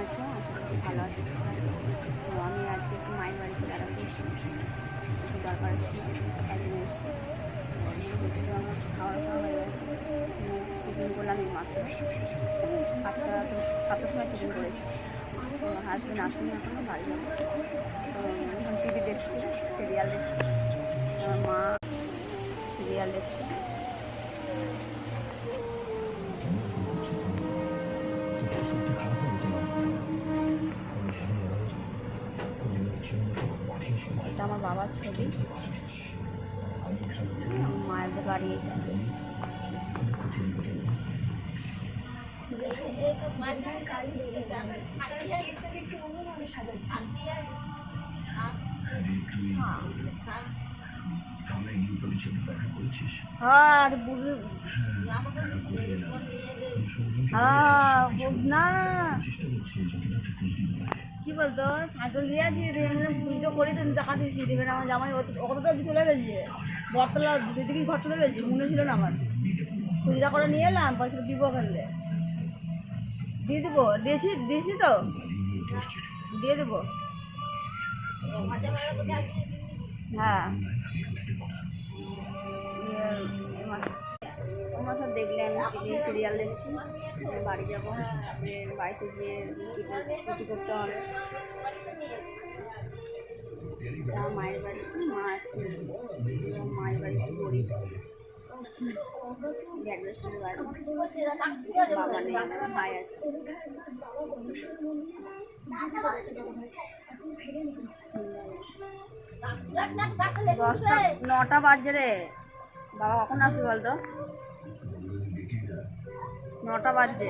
আছো? আশা করি ভালো আছো, সুস্থ আছো। তো আমি আজকে একটু মায়ের বাড়িতে বেড়াতে এসেছি, একটু দরকার ছিল, তাই জন্য এসেছি। বেশি তো আমার খাওয়া হয়ে গেছে, টিফিন করলাম এই মাত্র, 7টার সময় টিফিন করেছি। তো হাজব্যান্ড আসেনি এখনও, বাড়ি যাবো। তো এখন টিভি দেখছি, সিরিয়াল দেখছি, আমার মা সিরিয়াল দেখছে। এটা আমার বাবার ছবি, মায়ের বাড়ি এটা। আর না কি বলতো, সাইকেল দিয়ে আছি, পুজো করে তো টাকা দিয়েছি, দেবে না আমার জামাই, অতটা চলে গেছে বটতলা দিদিকে ঘর চলে গেছে, মনে ছিল না আমার। পূজা করে নিয়ে এলাম, পয়সা দিব খেললে দিয়ে দেবো, দিয়েছি তো দিয়ে দেবো। হ্যাঁ আমার সাথে দেখলে আমি টিভি সিরিয়াল দেখছি, বাড়ি যাবো, তারপরে বাড়িতে গিয়ে রুটি করতে হবে। মায়ের বাড়ি, মায়ের বাড়ি একটু গরিব, অ্যাডজাস্টের বাড়ি, বাবা নেই, আমার ভাই আছে। 9টা বাজছে রে বাবা, কখন আসবি বলতো? 9টা বাজছে।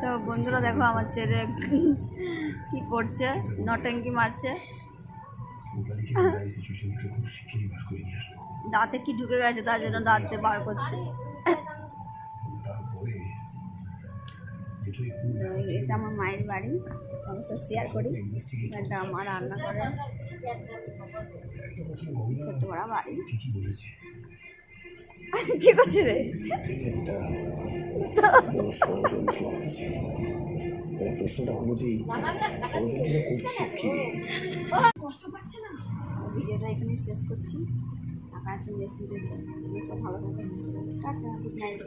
তো বন্ধুরা দেখো আমার ছেলে কি করছে, নটঙ্কি মারছে, দাঁতে কি ঢুকে গেছে তার জন্য দাঁতে বার করছে। এটা আমার মায়ের বাড়ি, আমার সাথে শেয়ার করি। এটা আমার রান্না করে, ছোট্ট বড় বাড়ি। কি করছে রে? ভিডিওটা এখানে শেষ করছি। আপনার ভালো থাকবে, টাটা, গুড নাইট।